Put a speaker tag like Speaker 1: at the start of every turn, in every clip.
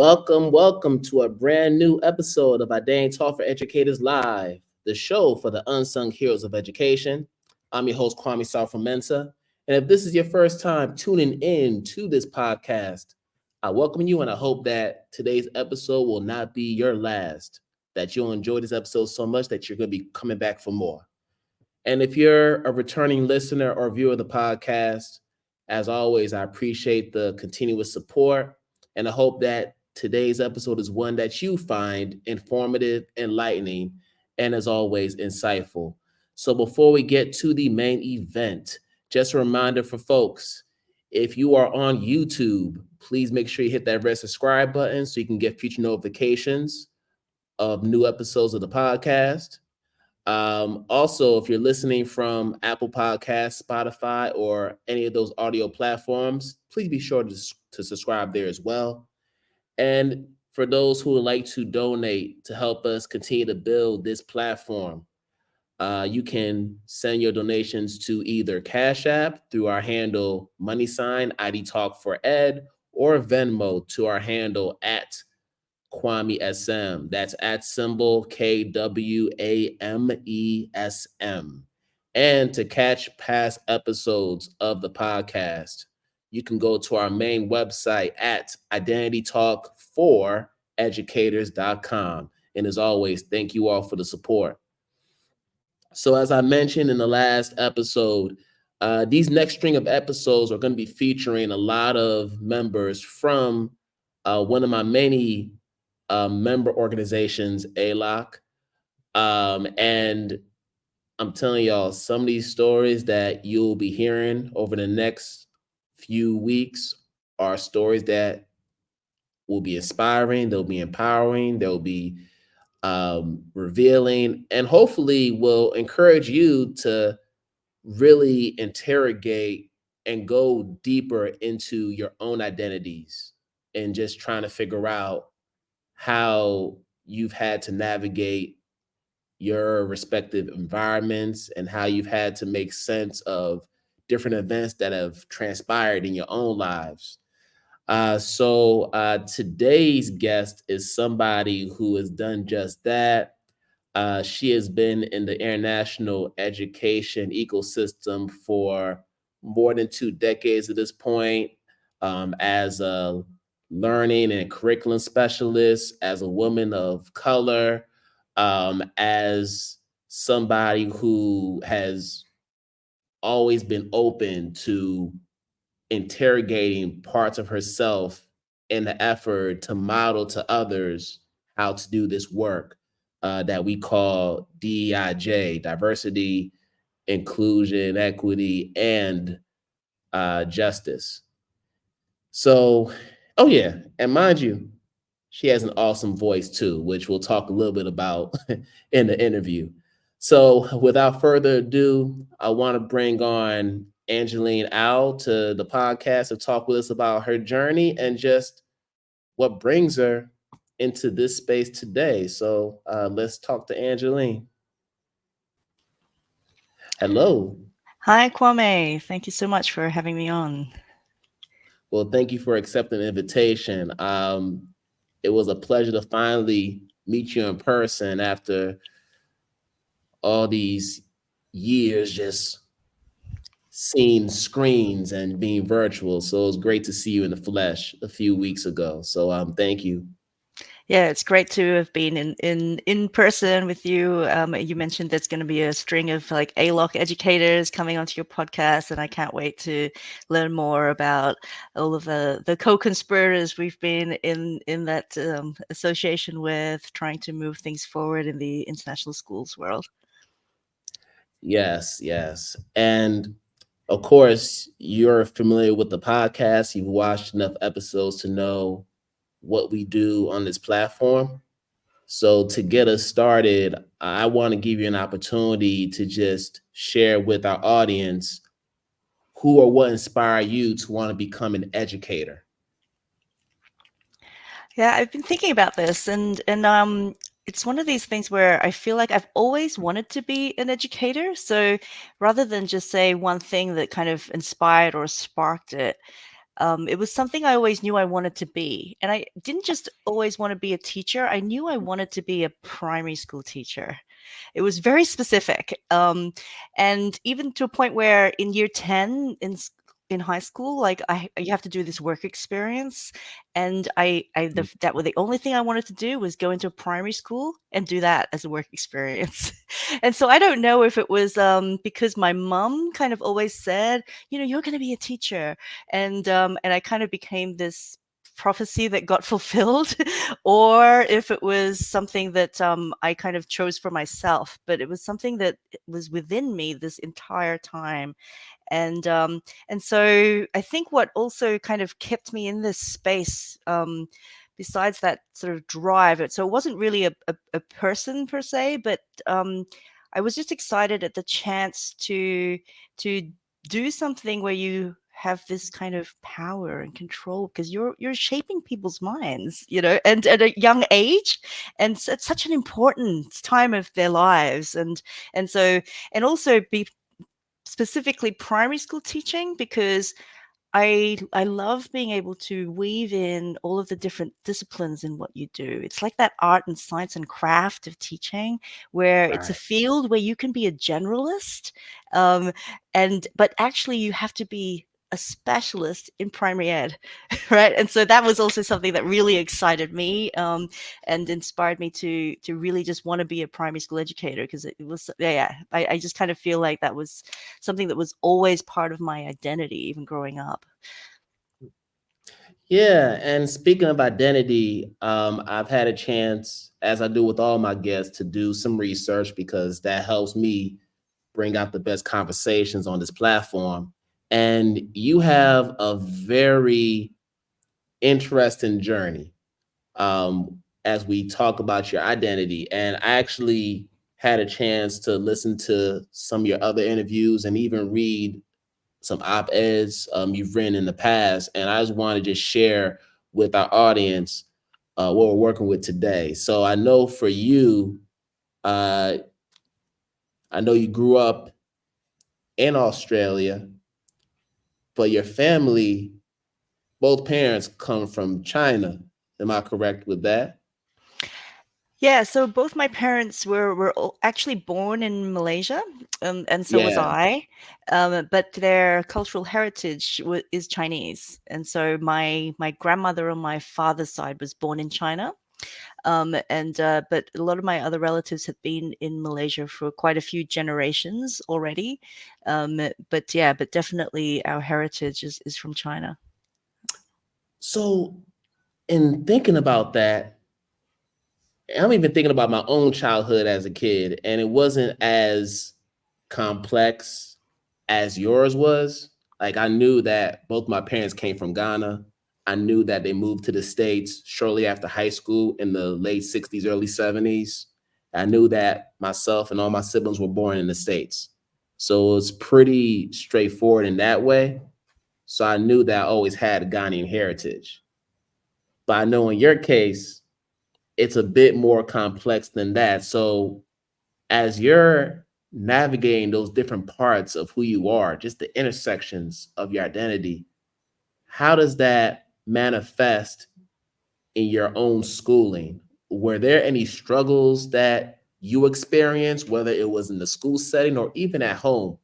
Speaker 1: Welcome to a brand new episode of I-DEA Live, the show for the unsung heroes of education. I'm your host, Sarfo-Mensah. And if this is your first time tuning in to this podcast, I welcome you and I hope that today's episode will not be your last, that you'll enjoy this episode so much that you're going to be coming back for more. And if you're a returning listener or viewer of the podcast, as always, I appreciate the continuous support and I hope that today's episode is one that you find informative, enlightening, and as always, insightful. So before we get to the main event, just a reminder for folks, if you are on YouTube, please make sure you hit that red subscribe button so you can get future notifications of new episodes of the podcast. Also, if you're listening from Apple Podcasts, Spotify, or any of those audio platforms, please be sure to subscribe there as well. And for those who would like to donate to help us continue to build this platform, you can send your donations to either Cash App through our handle _ IDTALK4ED or Venmo to our handle at Kwame SM. That's at symbol KWAMESM. And to catch past episodes of the podcast, you can go to our main website at identitytalk4educators.com. And as always, thank you all for the support. So as I mentioned in the last episode, these next string of episodes are going to be featuring a lot of members from one of my many member organizations, ALOC. And I'm telling y'all, some of these stories that you'll be hearing over the next few weeks are stories that will be inspiring, they'll be empowering, they'll be revealing, and hopefully will encourage you to really interrogate and go deeper into your own identities and just trying to figure out how you've had to navigate your respective environments and how you've had to make sense of different events that have transpired in your own lives. So today's guest is somebody who has done just that. She has been in the international education ecosystem for more than 2 decades at this point, as a learning and curriculum specialist, as a woman of color, as somebody who has always been open to interrogating parts of herself in the effort to model to others how to do this work that we call DEIJ, diversity, inclusion, equity, and justice. So, oh yeah, and mind you, she has an awesome voice too, which we'll talk a little bit about in the interview. So without further ado, I want to bring on Angeline Aow to the podcast to talk with us about her journey and just what brings her into this space today. So let's talk to Angeline. Hello.
Speaker 2: Hi, Kwame. Thank you so much for having me on.
Speaker 1: Well, thank you for accepting the invitation. It was a pleasure to finally meet you in person after all these years just seeing screens and being virtual. So it was great to see you in the flesh a few weeks ago. So thank you.
Speaker 2: Yeah, it's great to have been in person with you. You mentioned there's going to be a string of like ALOC educators coming onto your podcast, and I can't wait to learn more about all of the co-conspirators we've been in that association with, trying to move things forward in the international schools world.
Speaker 1: Yes, yes. And of course, you're familiar with the podcast. You've watched enough episodes to know what we do on this platform. So to get us started, I want to give you an opportunity to just share with our audience who or what inspired you to want to become an educator.
Speaker 2: Yeah, I've been thinking about this, and it's one of these things where I feel like I've always wanted to be an educator. So rather than just say one thing that kind of inspired or sparked it, it was something I always knew I wanted to be. And I didn't just always want to be a teacher, I knew I wanted to be a primary school teacher. It was very specific. And even to a point where in year 10 in high school, like you have to do this work experience. And that was the only thing I wanted to do was go into a primary school and do that as a work experience. And so I don't know if it was because my mom kind of always said, you're going to be a teacher. And I kind of became this prophecy that got fulfilled, or if it was something that I kind of chose for myself. But it was something that was within me this entire time. And so I think what also kind of kept me in this space, besides that sort of drive, so it wasn't really a person per se, but I was just excited at the chance to do something where you have this kind of power and control, because you're shaping people's minds, and at a young age, and it's such an important time of their lives. And also be specifically primary school teaching, because I love being able to weave in all of the different disciplines in what you do. It's like that art and science and craft of teaching, where it's a
Speaker 1: Right.
Speaker 2: field where you can be a generalist, but actually you have to be a specialist in primary ed, right? And so that was also something that really excited me, and inspired me to really just want to be a primary school educator, because it was, yeah. I just kind of feel like that was something that was always part of my identity, even growing up.
Speaker 1: Yeah, and speaking of identity, I've had a chance, as I do with all my guests, to do some research because that helps me bring out the best conversations on this platform. And you have a very interesting journey, as we talk about your identity. And I actually had a chance to listen to some of your other interviews and even read some op-eds you've written in the past, and I just want to just share with our audience what we're working with today. So I know for you, uh, I know you grew up in Australia, but your family, both parents, come from China. Am I correct with that?
Speaker 2: Yeah, so both my parents were actually born in Malaysia, and so was
Speaker 1: Yeah.
Speaker 2: I. But their cultural heritage is Chinese, and so my grandmother on my father's side was born in China. And but a lot of my other relatives have been in Malaysia for quite a few generations already. But yeah, but definitely our heritage is from China.
Speaker 1: So in thinking about that, I'm even thinking about my own childhood as a kid, and it wasn't as complex as yours was. Like I knew that both my parents came from Ghana. I knew that they moved to the States shortly after high school in the late 60s, early 70s. I knew that myself and all my siblings were born in the States. So it's pretty straightforward in that way. So I knew that I always had a Ghanaian heritage. But I know in your case, it's a bit more complex than that. So as you're navigating those different parts of who you are, just the intersections of your identity, how does that manifest in your own schooling? Were there any struggles that you experienced, whether it was in the school setting or even at home,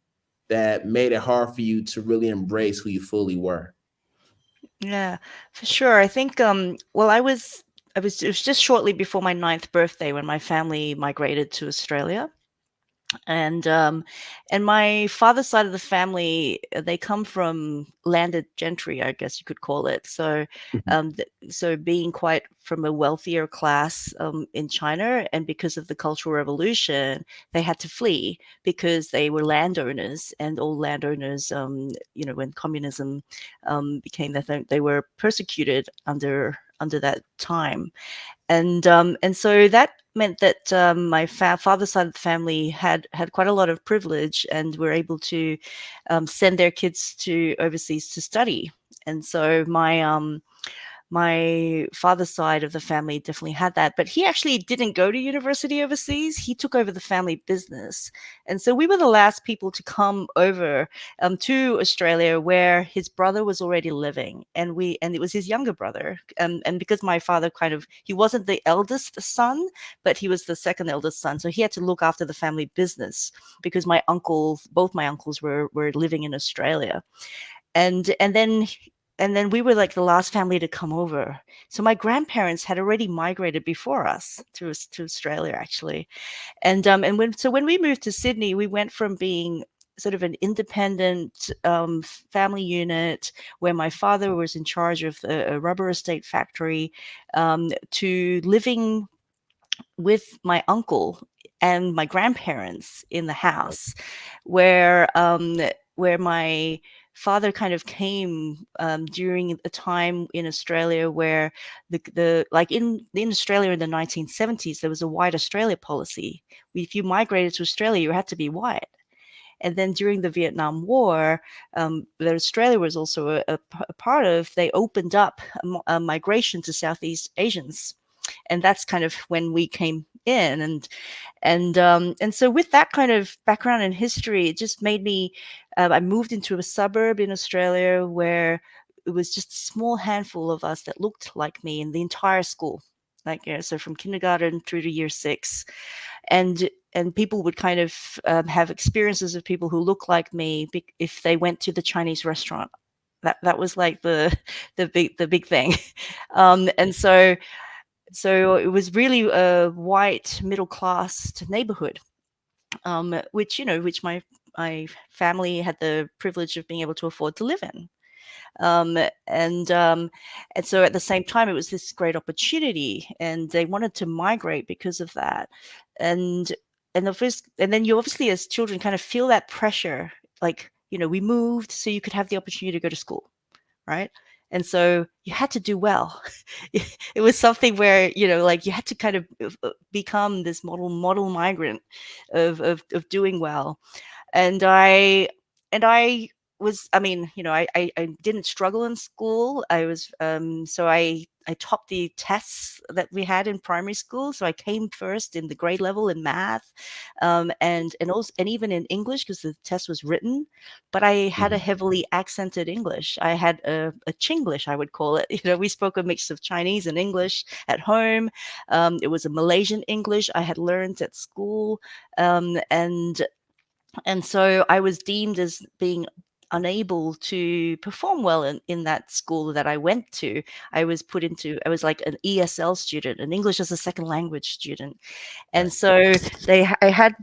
Speaker 1: that made it hard for you to really embrace who you fully were?
Speaker 2: Yeah, for sure. I think well, it was just shortly before my ninth birthday when my family migrated to Australia. And my father's side of the family, they come from landed gentry, I guess you could call it. So
Speaker 1: Mhm.
Speaker 2: so being quite from a wealthier class in China, and because of the Cultural Revolution, they had to flee because they were landowners, and all landowners, when communism became the thing, they were persecuted under that time. And so that meant that my father's side of the family had quite a lot of privilege, and were able to send their kids to overseas to study. And so my father's side of the family definitely had that, but he actually didn't go to university overseas. He took over the family business. And so we were the last people to come over to Australia, where his brother was already living, and it was his younger brother. And because my father he wasn't the eldest son, but he was the second eldest son. So he had to look after the family business because both my uncles were living in Australia. And then we were like the last family to come over. So my grandparents had already migrated before us to Australia, actually. And when we moved to Sydney, we went from being sort of an independent family unit where my father was in charge of a rubber estate factory, to living with my uncle and my grandparents in the house, where my father kind of came during a time in Australia where the like in Australia in the 1970s, there was a white Australia policy. If you migrated to Australia, you had to be white. And then during the Vietnam War, that Australia was also a part of, they opened up a migration to Southeast Asians, and that's kind of when we came in. And so with that kind of background and history, it just made me I moved into a suburb in Australia where it was just a small handful of us that looked like me in the entire school, like, so from kindergarten through to year 6. And people would kind of have experiences of people who look like me if they went to the Chinese restaurant. That was like the big thing. And so it was really a white middle class neighborhood, which my family had the privilege of being able to afford to live in. Um, and and so at the same time, it was this great opportunity, and they wanted to migrate because of that. And and then you obviously, as children, kind of feel that pressure, like, we moved so you could have the opportunity to go to school, right? And so you had to do well. It was something where, like, you had to kind of become this model migrant of doing well. And I was, I mean, I didn't struggle in school. I was so I topped the tests that we had in primary school, so I came first in the grade level in math, and even in English, because the test was written. But I had a
Speaker 1: Mhm.
Speaker 2: heavily accented English. I had a Chinglish, I would call it. We spoke a mix of Chinese and English at home. It was a Malaysian English I had learned at school, and so I was deemed as being unable to perform well in that school that I went to. I was like an ESL student, an English as a second language student. And
Speaker 1: Right.
Speaker 2: so I had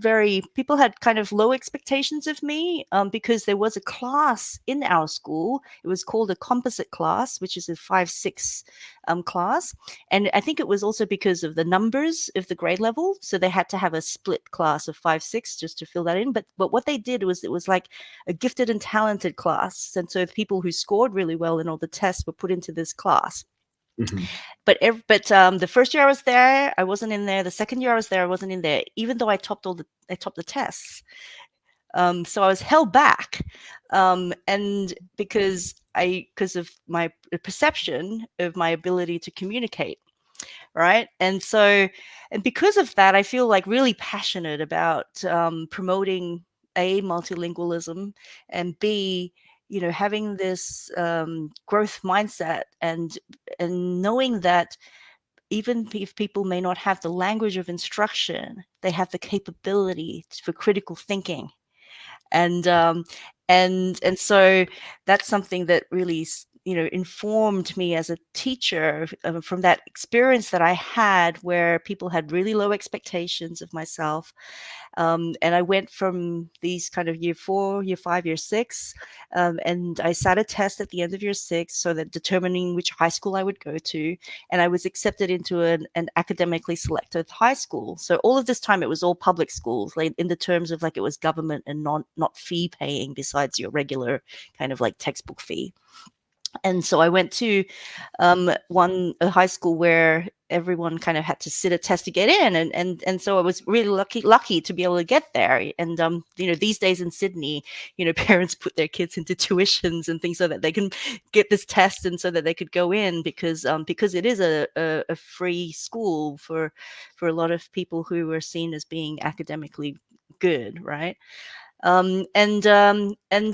Speaker 2: people had kind of low expectations of me, because there was a class in our school. It was called a composite class, which is a 5-6 class. And I think it was also because of the numbers of the grade level. So they had to have a split class of 5-6 just to fill that in. But what they did was, it was like a gifted and talented class. And so people who scored really well in all the tests were put into this class.
Speaker 1: Mhm.
Speaker 2: But the first year I was there, I wasn't in there. The second year I was there, I wasn't in there, even though I topped the tests. So I was held back, and because of my perception of my ability to communicate, right? And because of that, I feel like really passionate about promoting multilingualism, and having this growth mindset, and knowing that even if people may not have the language of instruction, they have the capability for critical thinking. And um and and so that's something that really informed me as a teacher, from that experience that I had, where people had really low expectations of myself. And I went from these kind of year 4, year 5, year 6, and I sat a test at the end of year 6, so that determining which high school I would go to, and I was accepted into an academically selected high school. So all of this time, it was all public schools, like in the terms of, like, it was government and not fee paying, besides your regular kind of like textbook fee. And so I went to a high school where everyone kind of had to sit a test to get in, and so I was really lucky to be able to get there. And these days in Sydney, parents put their kids into tuitions and things so that they can get this test, and so that they could go in, because it is a free school for a lot of people who were seen as being academically good, right? And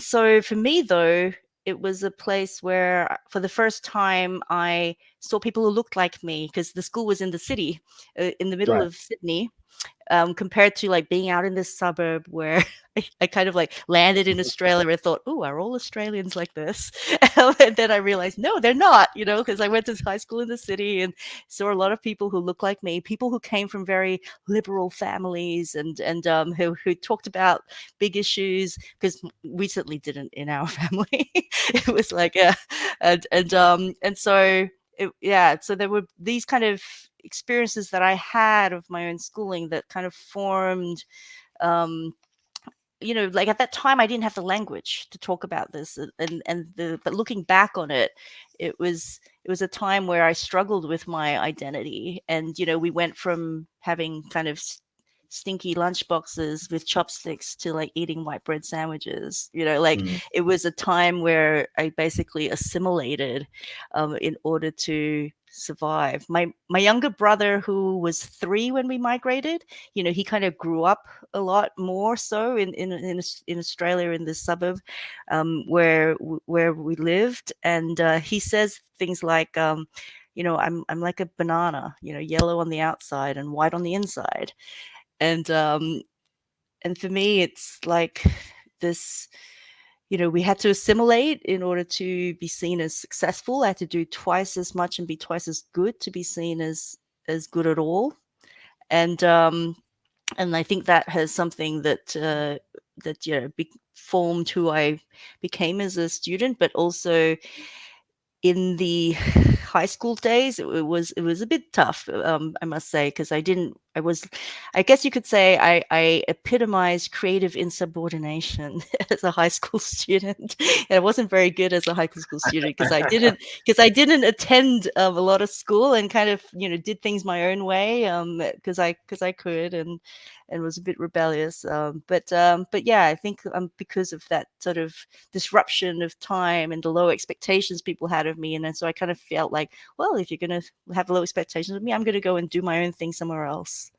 Speaker 2: so for me, though, it was a place where, for the first time, I saw people who looked like me, because the school was in the city, in the middle
Speaker 1: Right.
Speaker 2: of Sydney, compared to like being out in this suburb where I kind of like landed in Australia and thought, oh, are all Australians like this? And then I realized, no, they're not, because I went to high school in the city and saw a lot of people who look like me, people who came from very liberal families, and who talked about big issues, because we certainly didn't in our family. It was like, and so yeah, so there were these kind of experiences that I had of my own schooling that kind of formed, um, like at that time I didn't have the language to talk about this, but looking back on it, it was a time where I struggled with my identity, and we went from having kind of stinky lunch boxes with chopsticks to like eating white bread sandwiches. Like,
Speaker 1: Mm.
Speaker 2: it was a time where I basically assimilated, in order to survive. My younger brother, who was 3 when we migrated, he kind of grew up a lot more so in Australia, in this suburb, where we lived, and he says things like, I'm like a banana, yellow on the outside and white on the inside. And um and for me, it's like this, we had to assimilate in order to be seen as successful. I had to do twice as much and be twice as good to be seen as good at all. And um and I think that has something that formed who I became as a student, but also in the high school days, it was a bit tough, I must say, because I guess you could say, I epitomized creative insubordination as a high school student. And I wasn't very good as a high school student, because I didn't attend a lot of school, and kind of did things my own way, because I could, and was a bit rebellious. But yeah, I think, because of that sort of disruption of time and the low expectations people had of me. And then so I kind of felt like, well, if you're going to have low expectations of me, I'm going to go and do my own thing somewhere else.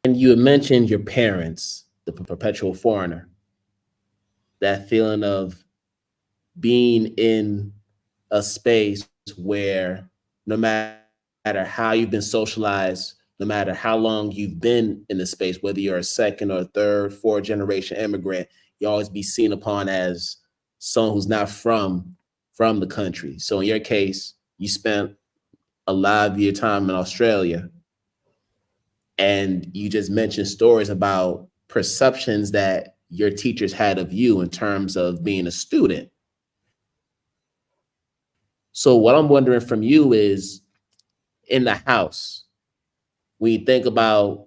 Speaker 1: And you had mentioned your parents, the perpetual foreigner, that feeling of being in a space where no matter how you've been socialized, no matter how long you've been in the space, whether you're a second or third, fourth generation immigrant, you always be seen upon as someone who's not from the country. So in your case, you spent a lot of your time in Australia, and you just mentioned stories about perceptions that your teachers had of you in terms of being a student. So what I'm wondering from you is, in the house, when you think about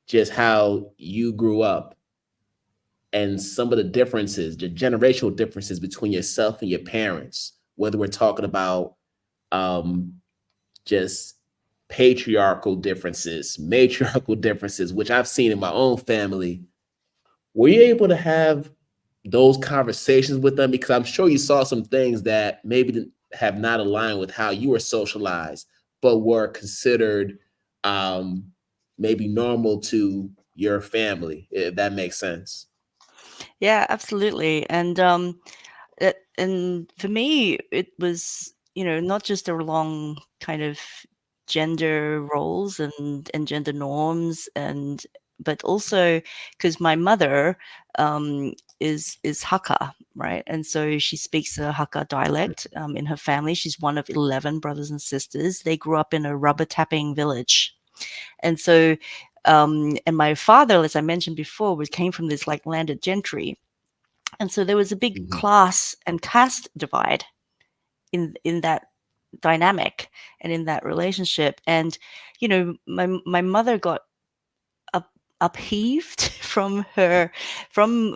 Speaker 1: just how you grew up and some of the differences, the generational differences between yourself and your parents, whether we're talking about um, just patriarchal differences, matriarchal differences, which I've seen in my own family. Were you able to have those conversations with them? Because I'm sure you saw some things that maybe have not aligned with how you were socialized, but were considered um, maybe normal to your family, if that makes sense.
Speaker 2: Yeah, absolutely. And for me, it was, not just along kind of gender roles and gender norms, but also because my mother, is Hakka, right? And so she speaks a Hakka dialect, in her family. She's one of 11 brothers and sisters. They grew up in a rubber tapping village. And so, and my father, as I mentioned before, came from this like landed gentry. And so there was a big
Speaker 1: Mhm.
Speaker 2: class and caste divide in that dynamic and in that relationship. And my mother got a upheaved from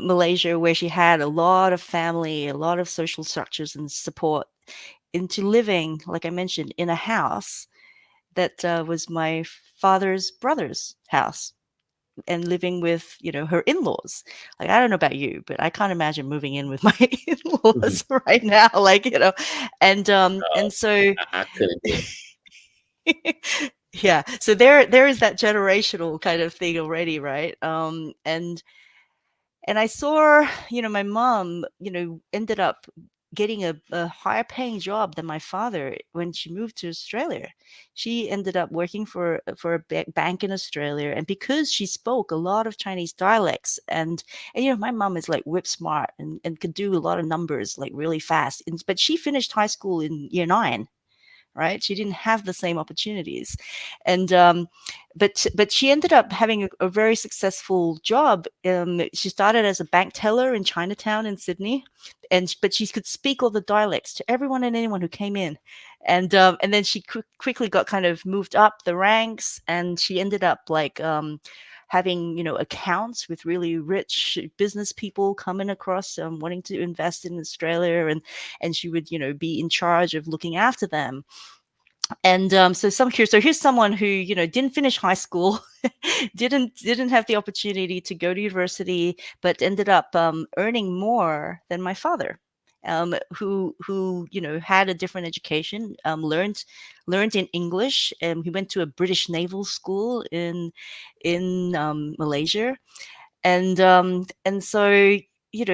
Speaker 2: Malaysia, where she had a lot of family, a lot of social structures and support, into living, like I mentioned, in a house that was my father's brother's house, and living with, her in-laws. Like, I don't know about you, but I can't imagine moving in with my
Speaker 1: Mhm.
Speaker 2: in-laws right now. Like, and so
Speaker 1: I couldn't do it.
Speaker 2: yeah, so there is that generational kind of thing already, right? And I saw, my mom, ended up getting a higher paying job than my father when she moved to Australia. She ended up working for a bank in Australia, and because she spoke a lot of Chinese dialects, and my mom is like whip smart, and could do a lot of numbers like really fast. But she finished high school in year 9, right? She didn't have the same opportunities, and but she ended up having a very successful job. She started as a bank teller in Chinatown in Sydney, but she could speak all the dialects to everyone and anyone who came in, and then she quickly got kind of moved up the ranks, and she ended up like. Having accounts with really rich business people coming across, wanting to invest in Australia, and she would be in charge of looking after them. And so here's someone who didn't finish high school, didn't have the opportunity to go to university, but ended up earning more than my father, who had a different education, learned in English, and he went to a British naval school in Malaysia. And so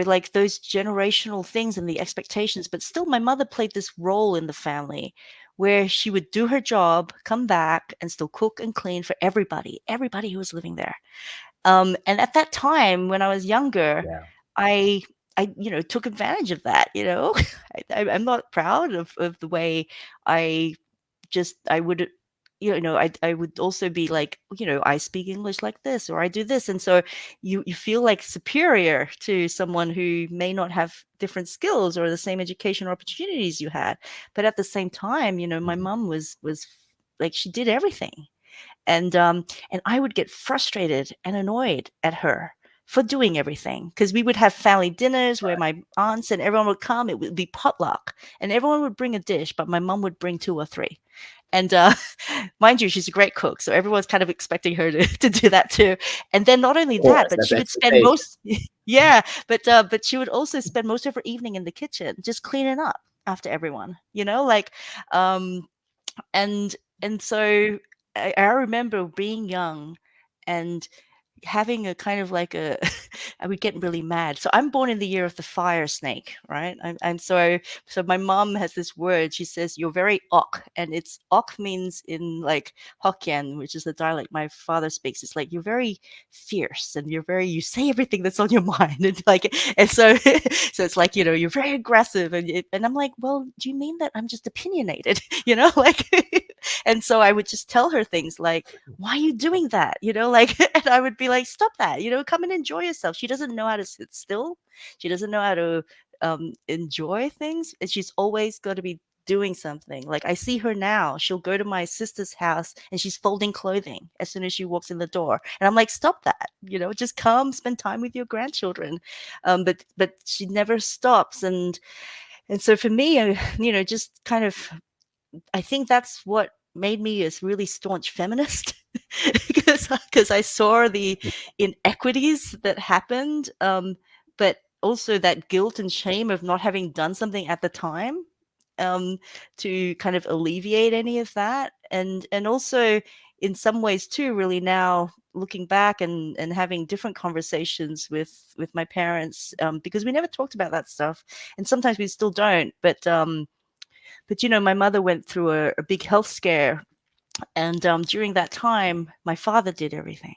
Speaker 2: like those generational things and the expectations, but still my mother played this role in the family where she would do her job, come back, and still cook and clean for everybody who was living there. And at that time, when I was younger,
Speaker 1: Yeah.
Speaker 2: I took advantage of that. I'm not proud of the way I I would, I would also be like, I speak English like this, or I do this. And so you feel like superior to someone who may not have different skills or the same education or opportunities you had. But at the same time, my
Speaker 1: Mhm.
Speaker 2: mom was like, she did everything. And I would get frustrated and annoyed at her for doing everything, because we would have family dinners where my aunts and everyone would come. It would be potluck, and everyone would bring a dish, but my mom would bring 2 or 3. And mind you, she's a great cook, so everyone's kind of expecting her to do that too. And then not only
Speaker 1: Of
Speaker 2: that,
Speaker 1: course,
Speaker 2: but
Speaker 1: that's
Speaker 2: she would spend
Speaker 1: expectation.
Speaker 2: most yeah, but she would also spend most of her evening in the kitchen just cleaning up after everyone. Like, um and so I remember being young and having a kind of like a I would get really mad. So I'm born in the year of the fire snake, right? And so my mom has this word. She says you're very ok, and it's ok means in like Hokkien, which is the dialect my father speaks. It's like you're very fierce, and you say everything that's on your mind, and like, and so so it's like you're very aggressive, and I'm like, well, do you mean that I'm just opinionated, like, and so I would just tell her things like, why are you doing that? Like, and I would be like, stop that, come and enjoy yourself. She doesn't know how to sit still. She doesn't know how to enjoy things. And she's always got to be doing something. Like, I see her now. She'll go to my sister's house and she's folding clothing as soon as she walks in the door. And I'm like, stop that, just come spend time with your grandchildren. But she never stops. And so for me, just kind of, I think that's what made me a really staunch feminist, because I saw the inequities that happened, but also that guilt and shame of not having done something at the time, um, to kind of alleviate any of that, and also in some ways too, really now looking back and having different conversations with my parents, because we never talked about that stuff, and sometimes we still don't, but my mother went through a big health scare, and during that time, my father did everything.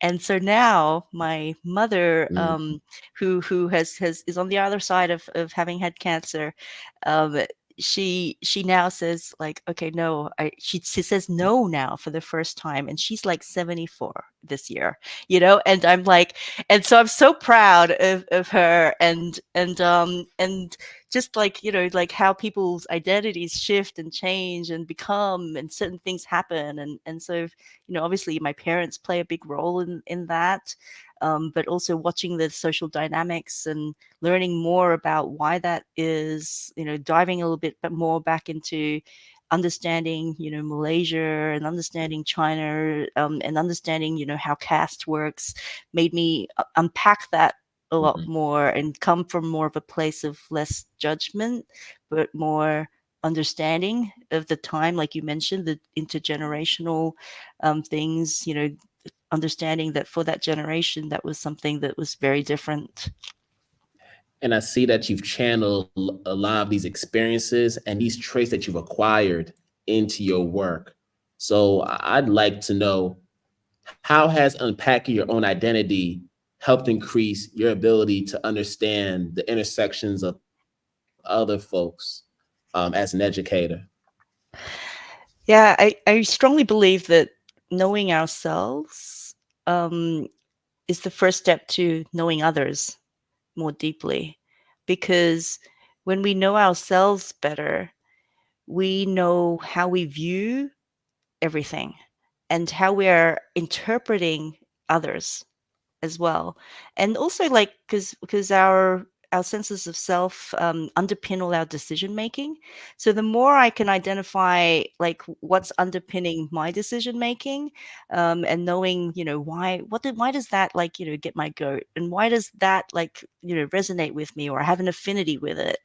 Speaker 2: And so now my mother,
Speaker 1: Mhm.
Speaker 2: who has is on the other side of having had cancer, um, she now says like, okay, no, she says no now for the first time, and she's like 74 this year, and I'm like, and so I'm so proud of her, and just like, like how people's identities shift and change and become, and certain things happen, and so, obviously my parents play a big role in that, but also watching the social dynamics and learning more about why that is, diving a little bit more back into understanding, Malaysia, and understanding China, and understanding, how caste works, made me unpack that a lot
Speaker 1: Mhm.
Speaker 2: more and come from more of a place of less judgment, but more understanding of the time, like you mentioned, the intergenerational things, understanding that for that generation, that was something that was very different.
Speaker 1: And I see that you've channeled a lot of these experiences and these traits that you've acquired into your work. So I'd like to know, how has unpacking your own identity helped increase your ability to understand the intersections of other folks as an educator?
Speaker 2: Yeah, I strongly believe that knowing ourselves um, is the first step to knowing others more deeply. Because when we know ourselves better, we know how we view everything and how we are interpreting others as well. And also, like, because our senses of self underpin all our decision making. So the more I can identify like what's underpinning my decision making, and knowing, why does that, like, get my goat, and why does that, like, resonate with me, or I have an affinity with it,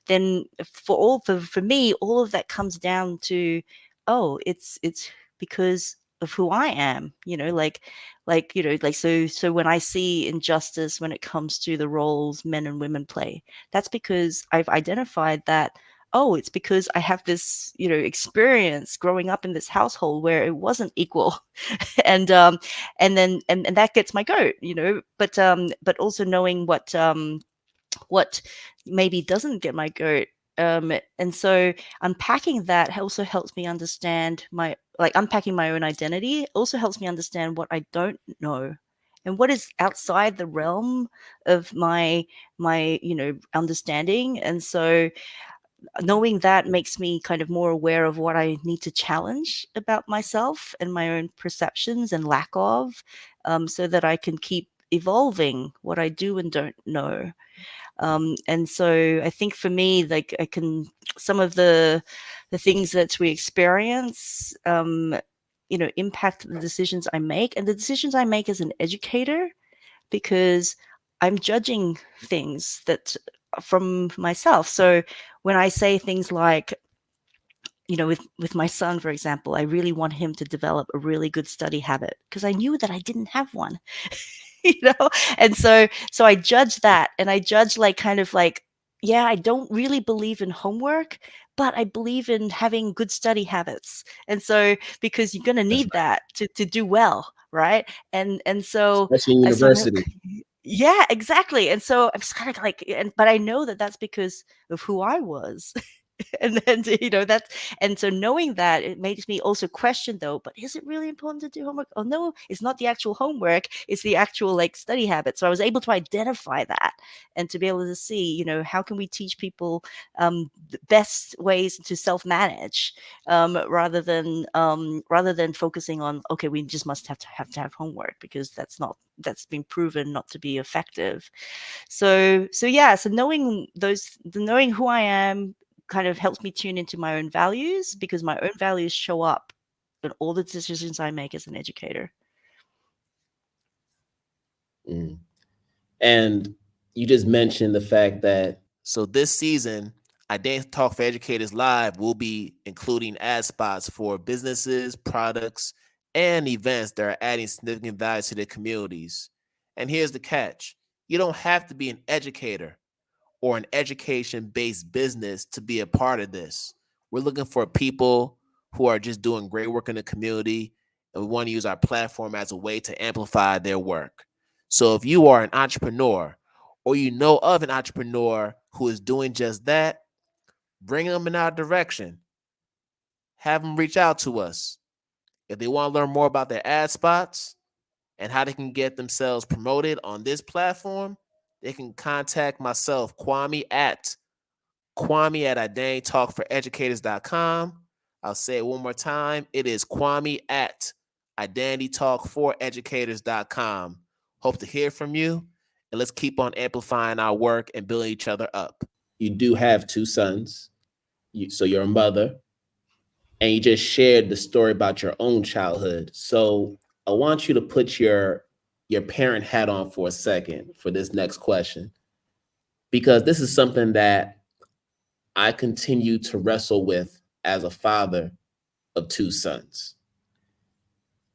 Speaker 2: then for me, all of that comes down to, oh, it's because of who I am, so when I see injustice when it comes to the roles men and women play, that's because I've identified that, oh, it's because I have this, experience growing up in this household where it wasn't equal. And that gets my goat, but also knowing what maybe doesn't get my goat. And so unpacking that also helps me understand unpacking my own identity also helps me understand what I don't know and what is outside the realm of my understanding. And so knowing that makes me kind of more aware of what I need to challenge about myself and my own perceptions and lack of, so that I can keep evolving what I do and don't know. And so I think for me, like, I can, some of the things that we experience, impact the decisions I make, and the decisions I make as an educator, because I'm judging things that from myself. So when I say things like, with my son, for example, I really want him to develop a really good study habit because I knew that I didn't have one. you know and so I judge that, and I judge, like, kind of like, yeah, I don't really believe in homework, but I believe in having good study habits. And so, because you're going to
Speaker 1: That's
Speaker 2: need
Speaker 1: right.
Speaker 2: that to do well, right? And so
Speaker 1: Especially in
Speaker 2: I'm
Speaker 1: university.
Speaker 2: yeah, exactly. And so I'm just kind of like, but I know that that's because of who I was. And then, that's, and so knowing that, it makes me also question, though, but is it really important to do homework? Oh no, it's not the actual homework, it's the actual, like, study habit. So I was able to identify that, and to be able to see, how can we teach people the best ways to self-manage, rather than focusing on, okay, we just must have homework, because that's been proven not to be effective. So yeah, so knowing who I am kind of helps me tune into my own values, because my own values show up in all the decisions I make as an educator.
Speaker 1: Mm. And you just mentioned the fact that, so this season, Identity Talk for Educators Live will be including ad spots for businesses, products, and events that are adding significant value to their communities. And here's the catch: you don't have to be an educator or an education based business to be a part of this. We're looking for people who are just doing great work in the community, and we want to use our platform as a way to amplify their work. So if you are an entrepreneur or you know of an entrepreneur who is doing just that, bring them in our direction. Have them reach out to us. If they want to learn more about their ad spots and how they can get themselves promoted on this platform, they can contact myself, Kwame at IdentityTalk4Educators.com. I'll say it one more time. It is Kwame at IdentityTalk4Educators.com. Hope to hear from you, and let's keep on amplifying our work and building each other up. You do have two sons, so you're a mother, and you just shared the story about your own childhood. So I want you to put your parent hat on for a second for this next question, because this is something that I continue to wrestle with as a father of two sons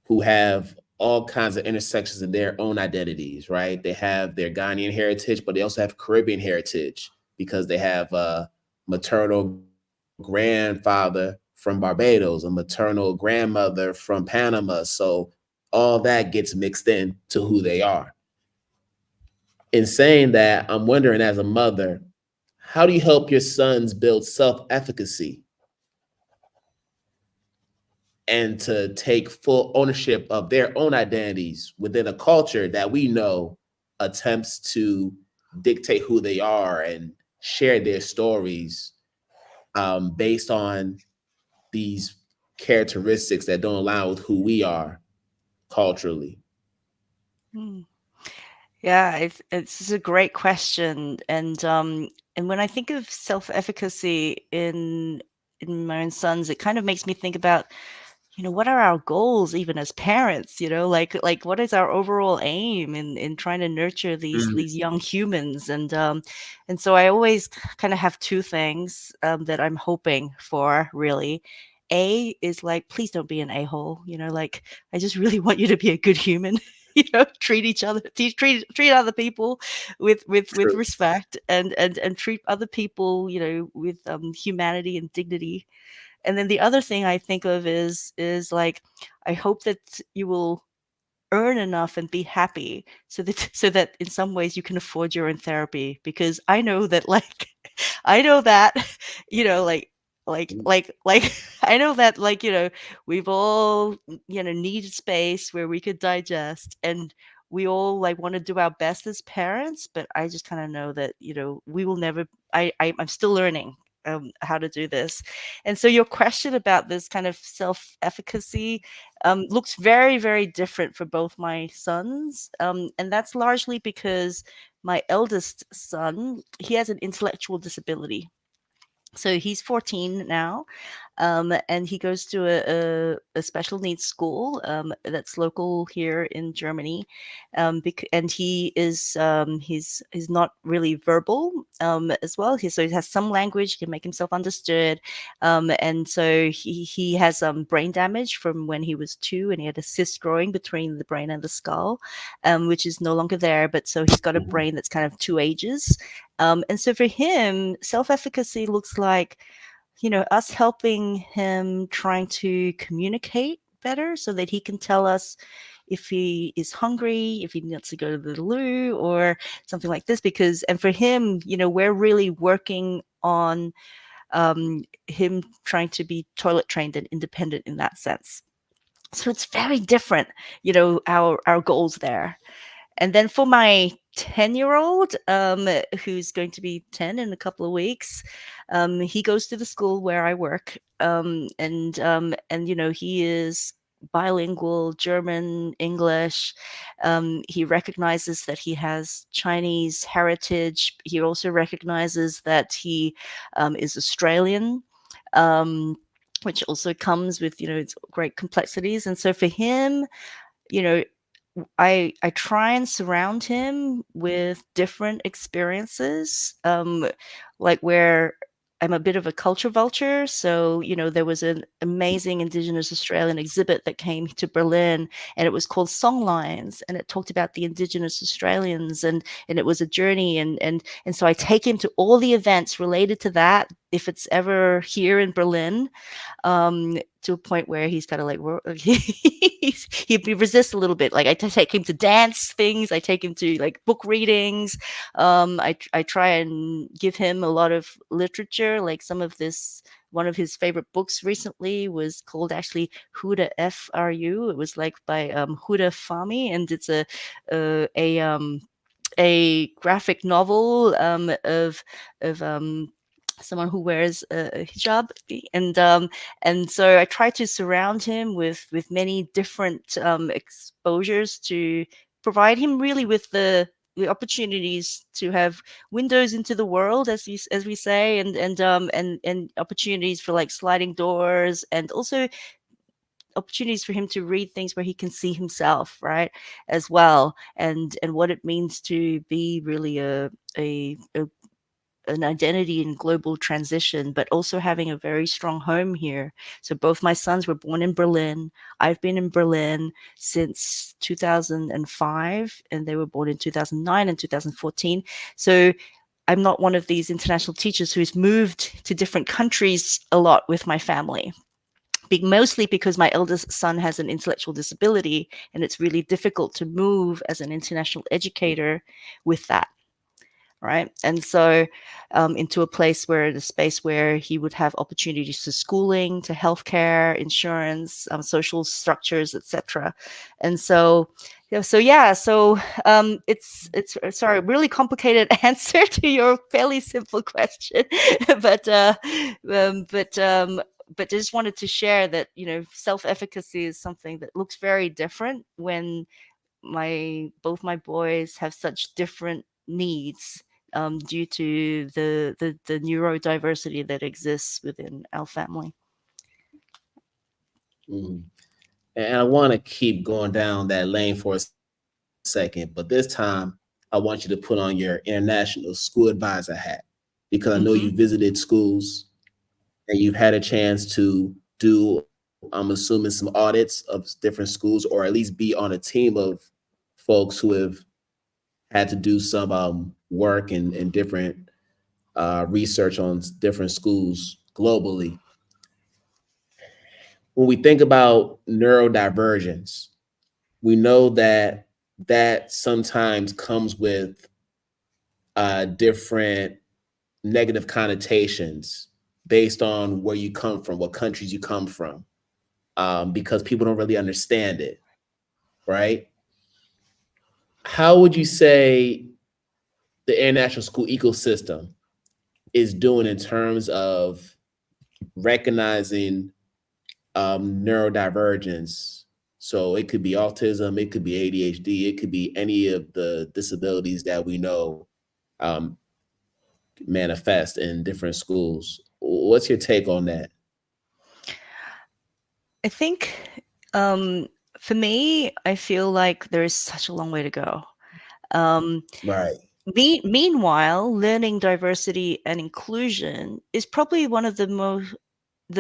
Speaker 1: who have all kinds of intersections in their own identities, right? They have their Ghanaian heritage, but they also have Caribbean heritage because they have a maternal grandfather from Barbados, a maternal grandmother from Panama. So all that gets mixed in to who they are. In saying that, I'm wondering, as a mother, how do you help your sons build self-efficacy and to take full ownership of their own identities within a culture that we know attempts to dictate who they are and share their stories based on these characteristics that don't align with who we are culturally?
Speaker 2: Hmm. Yeah, it's a great question, and when I think of self-efficacy in my own sons, it kind of makes me think about, what are our goals even as parents, like what is our overall aim in trying to nurture
Speaker 1: Mm.
Speaker 2: these young humans, and so I always kind of have two things that I'm hoping for, really. A is like, please don't be an a-hole, like I just really want you to be a good human. Treat each other, treat other people with
Speaker 1: True.
Speaker 2: respect, and treat other people, with humanity and dignity. And then the other thing I think of is like, I hope that you will earn enough and be happy so that in some ways you can afford your own therapy, because I know that, like, I know that, like like I know that, like, we've all, needed space where we could digest, and we all, like, want to do our best as parents, but I just kind of know that, we will never. I'm still learning how to do this. And so your question about this kind of self-efficacy looks very, very different for both my sons. And that's largely because my eldest son, he has an intellectual disability. So he's 14 now, and he goes to a special needs school that's local here in Germany, and he's not really verbal as well. So he has some language, he can make himself understood, and so he has brain damage from when he was 2, and he had a cyst growing between the brain and the skull, which is no longer there. But so he's got a
Speaker 1: Mhm.
Speaker 2: brain that's kind of 2 ages. And so for him, self-efficacy looks like, us helping him trying to communicate better so that he can tell us if he is hungry, if he needs to go to the loo or something like this. And for him, we're really working on him trying to be toilet trained and independent in that sense. So it's very different, our goals there. And then for my 10-year-old, who's going to be 10 in a couple of weeks, he goes to the school where I work, and he is bilingual, German, English. He recognizes that he has Chinese heritage. He also recognizes that he is Australian. Which also comes with, its great complexities. And so for him, you know, I try and surround him with different experiences, like where I'm a bit of a culture vulture. So, there was an amazing Indigenous Australian exhibit that came to Berlin, and it was called Songlines, and it talked about the Indigenous Australians, and it was a journey, and so I take him to all the events related to that if it's ever here in Berlin, to a point where he's kind of like he resists a little bit. Like I take him to dance things, I take him to like book readings. I try and give him a lot of literature, like some of this. One of his favorite books recently was called actually Who the F Are You? It was like by Huda Fahmy, and it's a graphic novel of someone who wears a hijab, and so I try to surround him with many different exposures to provide him really with the opportunities to have windows into the world, as we say, and opportunities for like sliding doors, and also opportunities for him to read things where he can see himself, right, as well, and what it means to be really a an identity in global transition, but also having a very strong home here. So both my sons were born in Berlin. I've been in Berlin since 2005, and they were born in 2009 and 2014. So I'm not one of these international teachers who's moved to different countries a lot with my family, mostly because my eldest son has an intellectual disability, and it's really difficult to move as an international educator with that, right? And so into a place where the space where he would have opportunities to schooling, to healthcare, insurance, social structures, etc. And so it's sorry, really complicated answer to your fairly simple question, but but I just wanted to share that, self-efficacy is something that looks very different when both my boys have such different needs, due to the neurodiversity that exists within our family.
Speaker 1: Mhm. And I want to keep going down that lane for a second, but this time I want you to put on your international school advisor hat, because I know
Speaker 2: Mm-hmm.
Speaker 1: you visited schools and you've had a chance to do, I'm assuming, some audits of different schools, or at least be on a team of folks who have had to do some work and different research on different schools globally. When we think about neurodivergence, we know that that sometimes comes with different negative connotations based on where you come from, what countries you come from, because people don't really understand it, right? How would you say the international school ecosystem is doing in terms of recognizing neurodivergence? So it could be autism, it could be ADHD, it could be any of the disabilities that we know um, manifest in different schools. What's your take on that?
Speaker 2: I think, um, for me, I feel like there is such a long way to go. Um,
Speaker 1: Right.
Speaker 2: Meanwhile, learning diversity and inclusion is probably one of the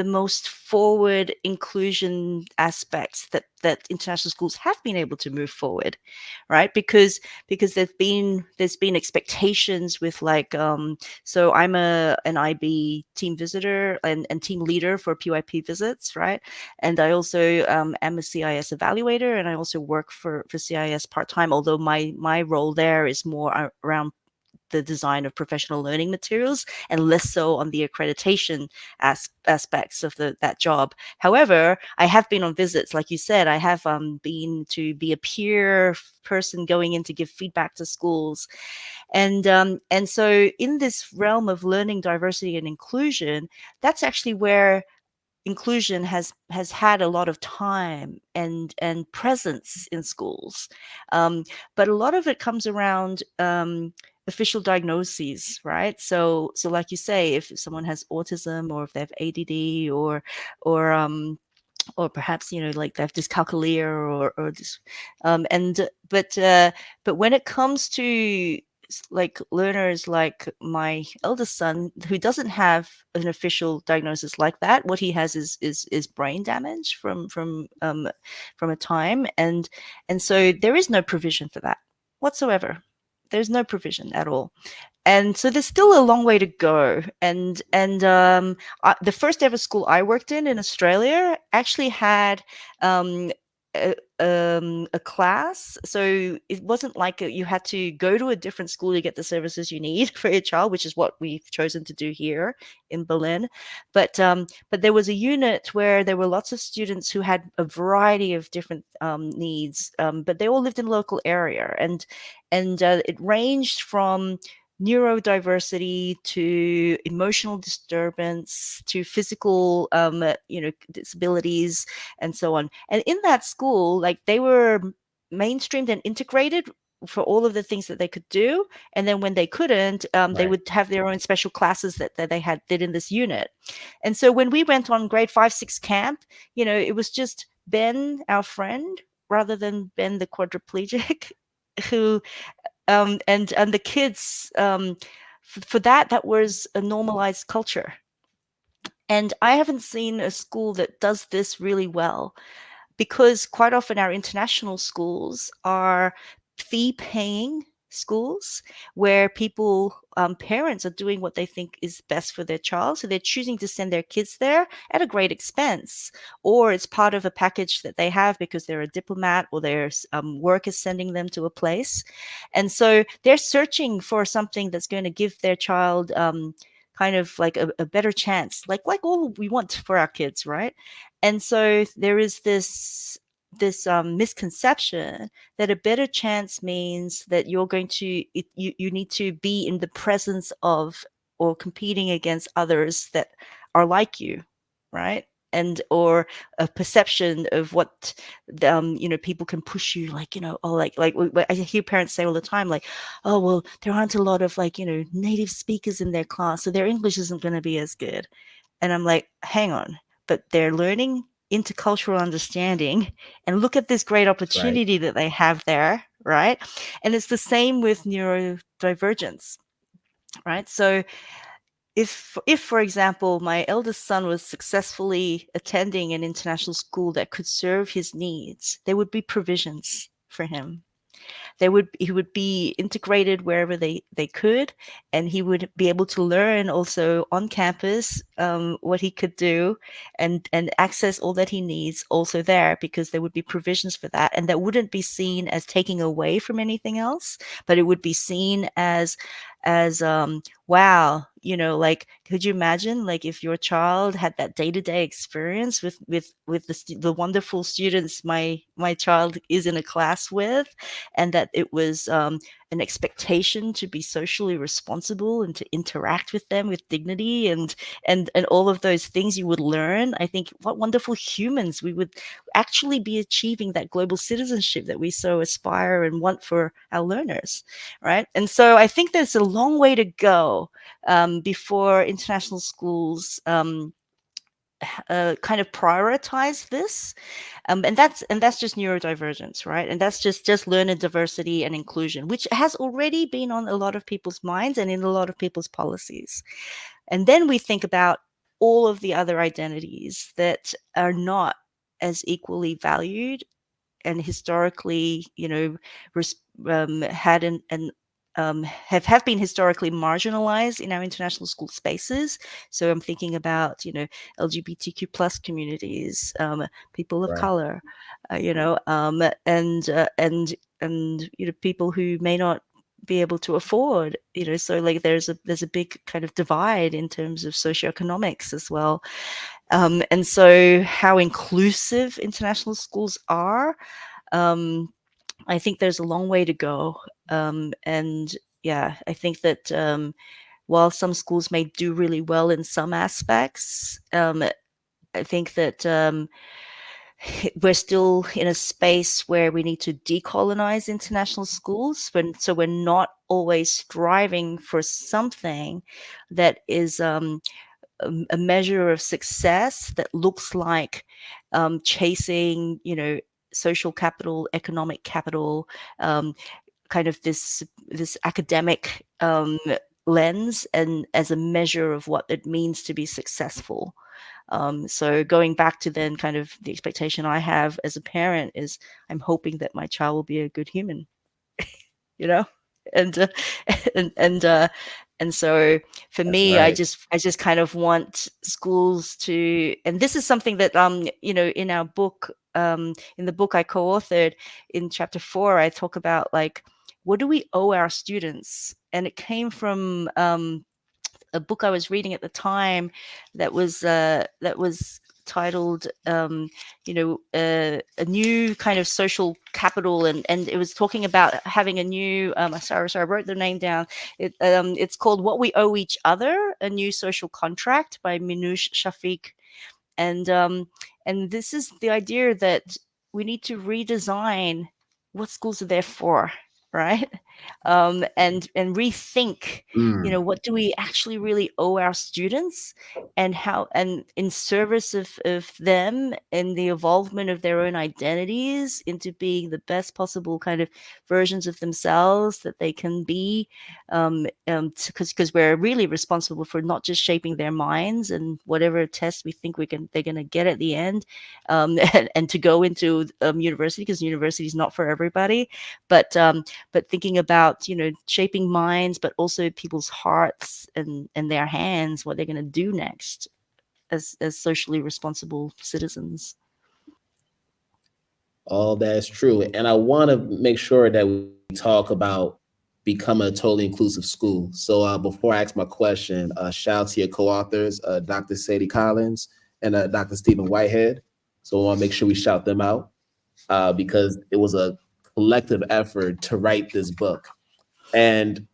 Speaker 2: most forward inclusion aspects that international schools have been able to move forward, right? Because there's been expectations with like, so I'm an IB team visitor and team leader for PYP visits, right? And I also am a CIS evaluator, and I also work for CIS part-time, although my role there is more around the design of professional learning materials and less so on the accreditation aspects of that job. However, I have been on visits, like you said. I have been to be a peer person going in to give feedback to schools, and so in this realm of learning diversity and inclusion, that's actually where inclusion has had a lot of time and presence in schools, but a lot of it comes around official diagnoses, right? So like you say, if someone has autism, or if they have ADD, or or perhaps, like they have dyscalculia, or this, and but when it comes to like learners like my eldest son, who doesn't have an official diagnosis like that, what he has is brain damage from a time, and so there is no provision for that whatsoever. There's no provision at all. And so there's still a long way to go. The first ever school I worked in Australia actually had um, a class. So it wasn't like you had to go to a different school to get the services you need for your child, which is what we've chosen to do here in Berlin. But there was a unit where there were lots of students who had a variety of different needs, but they all lived in the local area, and it ranged from neurodiversity to emotional disturbance to physical disabilities and so on. And in that school, like, they were mainstreamed and integrated for all of the things that they could do, and then when they couldn't, they
Speaker 1: Right.
Speaker 2: would have their own special classes that they had did in this unit. And so when we went on grade 5-6 camp, it was just Ben, our friend, rather than Ben the quadriplegic, who and the kids, for that was a normalized culture. And I haven't seen a school that does this really well, because quite often our international schools are fee paying schools where parents are doing what they think is best for their child. So they're choosing to send their kids there at a great expense, or it's part of a package that they have because they're a diplomat, or their work is sending them to a place. And so they're searching for something that's going to give their child kind of like a better chance, like all we want for our kids, right? And so there is this misconception that a better chance means that you need to be in the presence of or competing against others that are like you, right? And or a perception of what people can push you, like, oh, like I hear parents say all the time, like, oh, well, there aren't a lot of, like, native speakers in their class, so their English isn't going to be as good. And I'm like, hang on, but they're learning intercultural understanding, and look at this great
Speaker 1: Right.
Speaker 2: opportunity that they have there, right? And it's the same with neurodivergence, right? So if for example my eldest son was successfully attending an international school that could serve his needs, there would be provisions for him. He would be integrated wherever they could, and he would be able to learn also on campus what he could do, and access all that he needs also there, because there would be provisions for that, and that wouldn't be seen as taking away from anything else, but it would be seen as wow, like, could you imagine, like, if your child had that day-to-day experience with the wonderful students my child is in a class with, and that it was an expectation to be socially responsible and to interact with them with dignity, and all of those things you would learn. I think what wonderful humans we would actually be achieving, that global citizenship that we so aspire and want for our learners, right? And so I think there's a long way to go before international schools kind of prioritize this, and that's just neurodivergence, right? And that's just learner diversity and inclusion, which has already been on a lot of people's minds and in a lot of people's policies. And then we think about all of the other identities that are not as equally valued, and historically, had and have been historically marginalized in our international school spaces. So I'm thinking about, LGBTQ plus communities, people of
Speaker 1: Right.
Speaker 2: color, and people who may not be able to afford, so, like, there's a big kind of divide in terms of socioeconomics as well. And so how inclusive international schools are, um, I think there's a long way to go. And yeah, I think that while some schools may do really well in some aspects, I think that we're still in a space where we need to decolonize international schools. So we're not always striving for something that is a measure of success that looks like chasing, social capital, economic capital, um, kind of this academic lens, and as a measure of what it means to be successful. So going back to then kind of the expectation I have as a parent is, I'm hoping that my child will be a good human, you know? and and and uh, and so for
Speaker 1: That's
Speaker 2: me,
Speaker 1: right.
Speaker 2: I just kind of want schools to, and this is something that in our book, in the book I co-authored, in chapter 4, I talk about like, what do we owe our students? And it came from a book I was reading at the time that was titled a new kind of social capital, and it was talking about having a new sorry, I wrote the name down. It's called What We Owe Each Other: A New Social Contract by Minouche Shafiq. And this is the idea that we need to redesign what schools are there for, right? And rethink,
Speaker 1: Mm.
Speaker 2: what do we actually really owe our students, and how, and in service of them and the evolvement of their own identities into being the best possible kind of versions of themselves that they can be, because we're really responsible for not just shaping their minds and whatever test we think they're going to get at the end, and to go into university, because university is not for everybody, but thinking about shaping minds, but also people's hearts and their hands, what they're going to do next as socially responsible citizens.
Speaker 1: All that's true. And I want to make sure that we talk about becoming a totally inclusive school. So before I ask my question, shout out to your co-authors, Dr. Sadie Collins and Dr. Stephen Whitehead. So I want to make sure we shout them out because it was a collective effort to write this book. And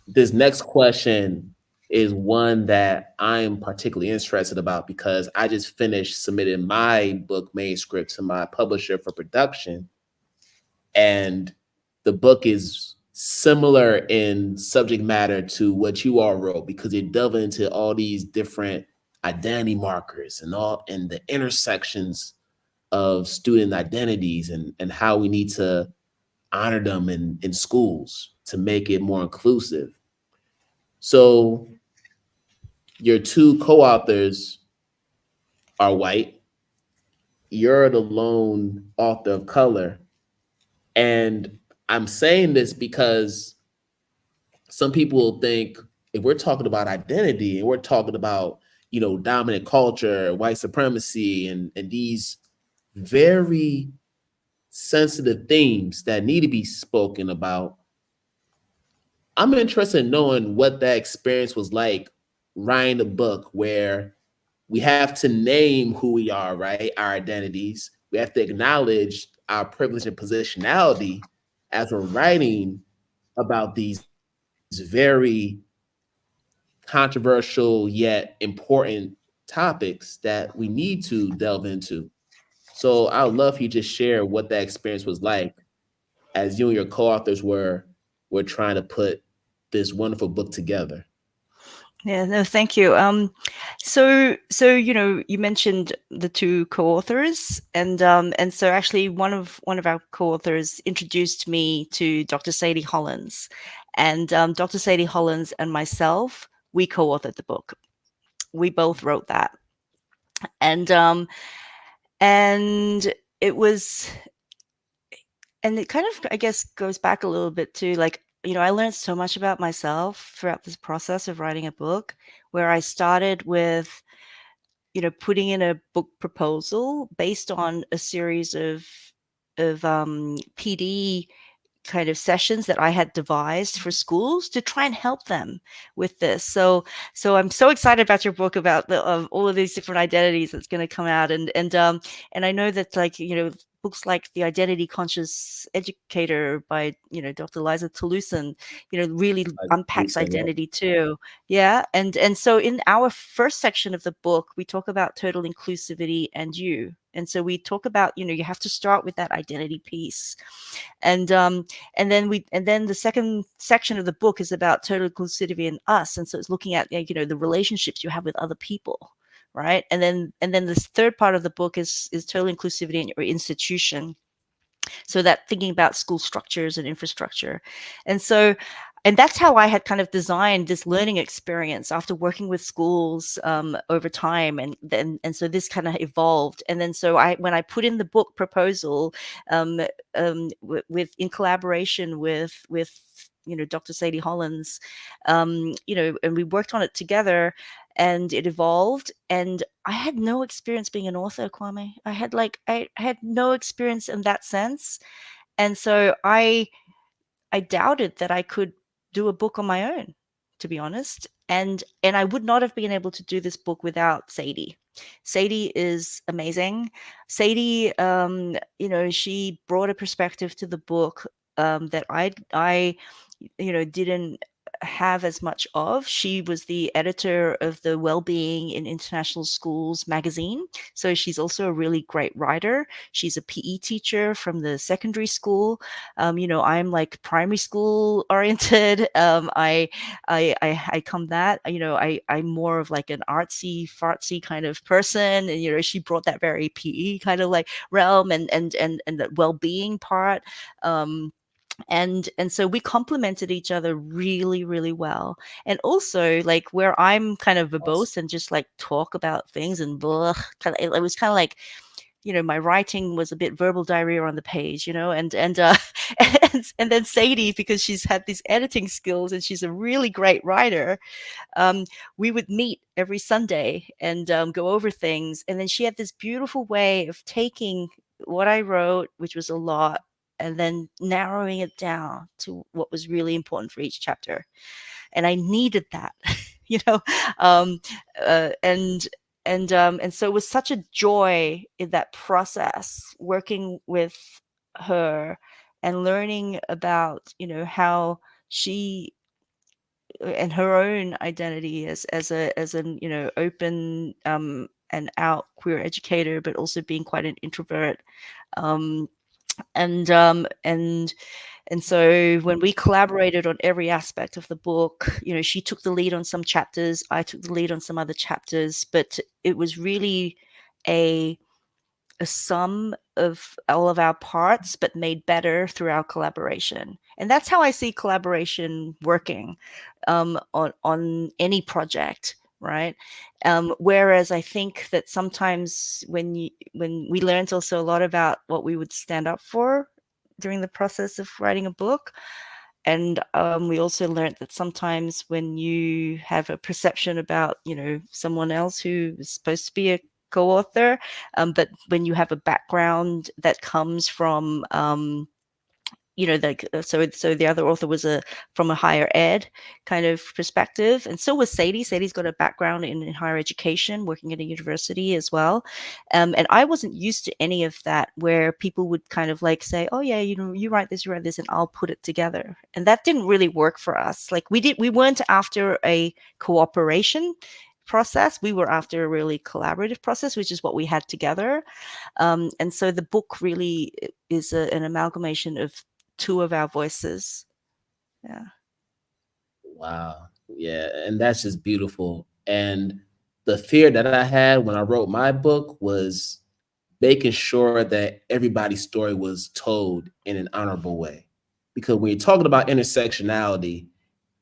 Speaker 1: this next question is one that I'm particularly interested about because I just finished submitting my book manuscript to my publisher for production. And the book is similar in subject matter to what you all wrote because it delved into all these different identity markers and the intersections of student identities and how we need to honor them in schools to make it more inclusive. So your two co-authors are white. You're the lone author of color. And I'm saying this because some people will think if we're talking about identity and we're talking about, dominant culture, white supremacy, and these very sensitive themes that need to be spoken about, I'm interested in knowing what that experience was like writing a book where we have to name who we are, right? Our identities. We have to acknowledge our privilege and positionality as we're writing about these very controversial yet important topics that we need to delve into. So I would love for you to just share what that experience was like as you and your co-authors were trying to put this wonderful book together.
Speaker 2: Yeah, no, thank you. So you mentioned the two co-authors, and so actually one of our co-authors introduced me to Dr. Sadie Hollins, and Dr. Sadie Hollins and myself, we co-authored the book. We both wrote that, and um, and it was, and it kind of, I guess, goes back a little bit to like, I learned so much about myself throughout this process of writing a book, where I started with putting in a book proposal based on a series of PD kind of sessions that I had devised for schools to try and help them with this. So I'm so excited about your book about all of these different identities that's going to come out, and I know that, like, books like The Identity Conscious Educator by Dr. Liza Toulousan really
Speaker 1: Like
Speaker 2: unpacks
Speaker 1: Lisa, yeah.
Speaker 2: identity too. Yeah, and so in our first section of the book, we talk about total inclusivity and so we talk about you have to start with that identity piece, and then the second section of the book is about total inclusivity in us, and so it's looking at the relationships you have with other people, right? And then this third part of the book is total inclusivity in your institution, so that thinking about school structures and infrastructure. And that's how I had kind of designed this learning experience after working with schools over time, and so this kind of evolved. And then so when I put in the book proposal, with in collaboration with Dr. Sadie Hollins, and we worked on it together, and it evolved. And I had no experience being an author, Kwame. I had no experience in that sense. And so I doubted that I could do a book on my own, to be honest. And I would not have been able to do this book without Sadie. Sadie is amazing. Sadie, she brought a perspective to the book that I didn't have as much of. She was the editor of the Wellbeing in International Schools magazine. So she's also a really great writer. She's a PE teacher from the secondary school. I'm like primary school oriented. I come that, I'm more of like an artsy fartsy kind of person. And, she brought that very PE kind of like realm and the well-being part. And so we complemented each other really, really well. And also, like, where I'm kind of verbose and just like talk about things and blah, it was kind of like, my writing was a bit verbal diarrhea on the page, and and then Sadie, because she's had these editing skills and she's a really great writer, um, we would meet every Sunday and go over things. And then she had this beautiful way of taking what I wrote, which was a lot, and then narrowing it down to what was really important for each chapter. And I needed that, you know, um, uh, and and so it was such a joy in that process, working with her and learning about, how she and her own identity as an open and out queer educator, but also being quite an introvert. Um, and um, and and so when we collaborated on every aspect of the book, she took the lead on some chapters, I took the lead on some other chapters, but it was really a a sum of all of our parts, but made better through our collaboration. And that's how I see collaboration working on any project, right? Whereas I think that sometimes when we learned also a lot about what we would stand up for during the process of writing a book. And we also learned that sometimes when you have a perception about, someone else who is supposed to be a co-author, but when you have a background that comes from like so the other author was a from a higher ed kind of perspective, and so was Sadie. Sadie's got a background in higher education, working at a university as well. And I wasn't used to any of that, where people would kind of like say, oh yeah, you write this and I'll put it together. And that didn't really work for us. Like we weren't after a cooperation process, we were after a really collaborative process, which is what we had together. And so the book really is an amalgamation of two of our voices. Yeah.
Speaker 1: Wow. Yeah. And that's just beautiful. And the fear that I had when I wrote my book was making sure that everybody's story was told in an honorable way. Because when you're talking about intersectionality,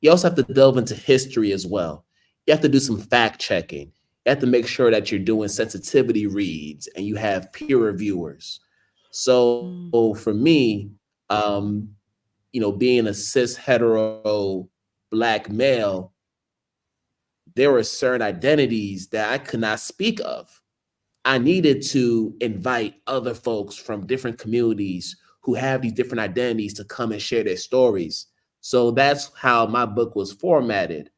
Speaker 1: you also have to delve into history as well. You have to do some fact checking. You have to make sure that you're doing sensitivity reads and you have peer reviewers. So
Speaker 2: Mm.
Speaker 1: for me, um, being a cis hetero black male, there were certain identities that I could not speak of. I needed to invite other folks from different communities who have these different identities to come and share their stories. So that's how my book was formatted.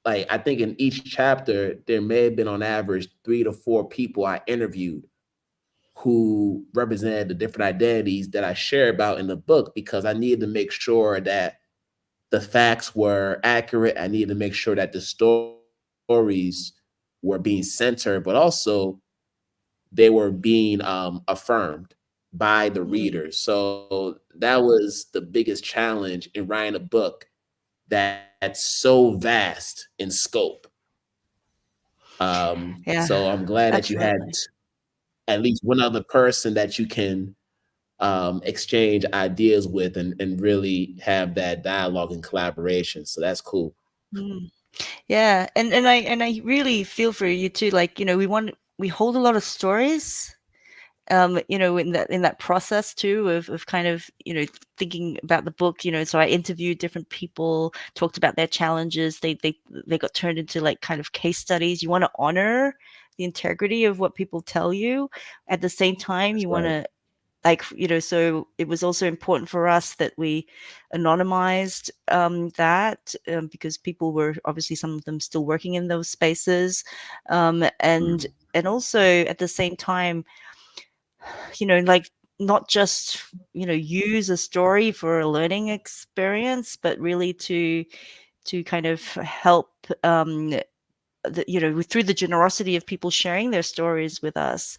Speaker 1: Like, I think in each chapter, there may have been on average 3 to 4 people I interviewed who represented the different identities that I share about in the book, because I needed to make sure that the facts were accurate. I needed to make sure that the stories were being centered, but also they were being affirmed by the
Speaker 2: Mm.
Speaker 1: readers. So that was the biggest challenge in writing a book that's so vast in scope. So
Speaker 2: Yeah,
Speaker 1: I'm glad that you had
Speaker 2: absolutely.
Speaker 1: at least one other person that you can exchange ideas with and really have that dialogue and collaboration. So that's cool.
Speaker 2: Mm. Yeah, and I really feel for you too. Like, we hold a lot of stories, in that process too of kind of thinking about the book, so I interviewed different people, talked about their challenges. They got turned into like kind of case studies. You want to honor the integrity of what people tell you. At the same time,
Speaker 1: That's
Speaker 2: you want
Speaker 1: right.
Speaker 2: to, like, so it was also important for us that we anonymized that, because people were obviously, some of them, still working in those spaces, and
Speaker 1: Mm.
Speaker 2: also at the same time, like, not just use a story for a learning experience, but really to kind of help, through the generosity of people sharing their stories with us.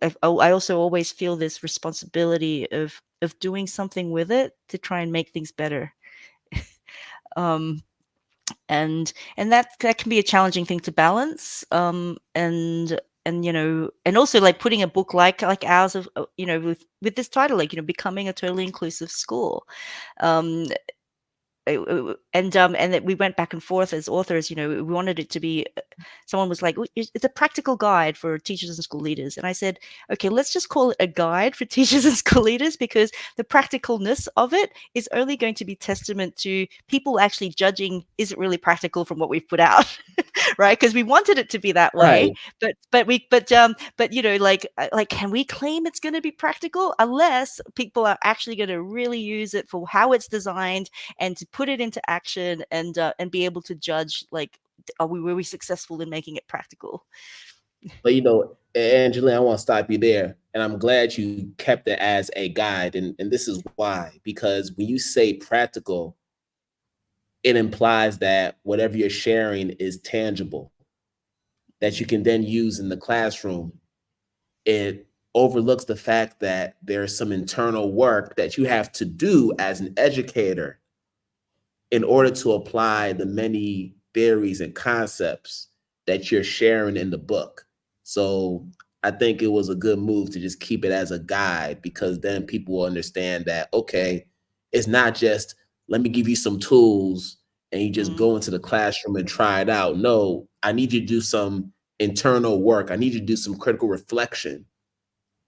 Speaker 2: I also always feel this responsibility of doing something with it to try and make things better. um, and that can be a challenging thing to balance. And also, like, putting a book like ours, of with this title, like, becoming a totally inclusive school. um and that we went back and forth as authors. We wanted it to be, someone was like, "Oh, it's a practical guide for teachers and school leaders." And I said, okay, let's just call it a guide for teachers and school leaders, because the practicalness of it is only going to be testament to people actually judging, is it really practical from what we've put out? Right? Because we wanted it to be that way,
Speaker 1: Right.
Speaker 2: but like, can we claim it's going to be practical unless people are actually going to really use it for how it's designed, and to put it into action, and be able to judge, like, were we successful in making it practical?
Speaker 1: But Angeline, I want to stop you there. And I'm glad you kept it as a guide. And this is why. Because when you say practical, it implies that whatever you're sharing is tangible, that you can then use in the classroom. It overlooks the fact that there's some internal work that you have to do as an educator in order to apply the many theories and concepts that you're sharing in the book. So I think it was a good move to just keep it as a guide, because then people will understand that, okay, it's not just let me give you some tools and you just
Speaker 2: Mm,
Speaker 1: go into the classroom and try it out. No, I need you to do some internal work. I need you to do some critical reflection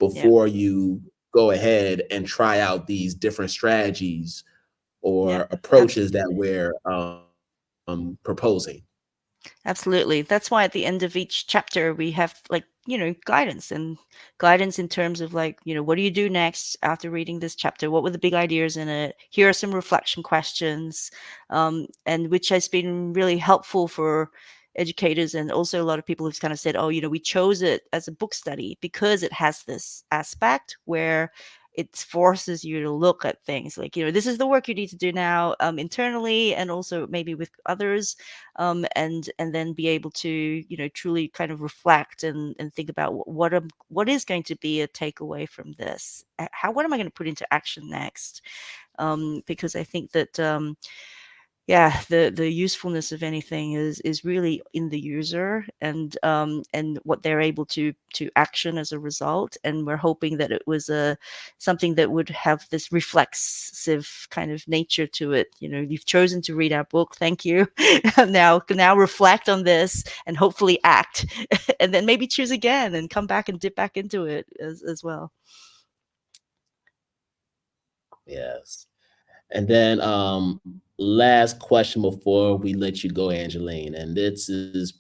Speaker 2: yeah,
Speaker 1: before you go ahead and try out these different strategies
Speaker 2: yeah,
Speaker 1: or approaches that
Speaker 2: absolutely.
Speaker 1: we're proposing.
Speaker 2: Absolutely. That's why at the end of each chapter we have, like, guidance, and guidance in terms of, like, what do you do next after reading this chapter? What were the big ideas in it? Here are some reflection questions, and which has been really helpful for educators, and also a lot of people who've kind of said, oh, we chose it as a book study because it has this aspect where it forces you to look at things like, this is the work you need to do now, internally, and also maybe with others, and then be able to truly kind of reflect, and think about what is going to be a takeaway from this. What am I going to put into action next? Because I think that, yeah, the usefulness of anything is really in the user, and what they're able to action as a result. And we're hoping that it was a something that would have this reflexive kind of nature to it. You've chosen to read our book, thank you. Now reflect on this and hopefully act, and then maybe choose again and come back and dip back into it as well.
Speaker 1: Yes. And then last question before we let you go, Angeline. And this is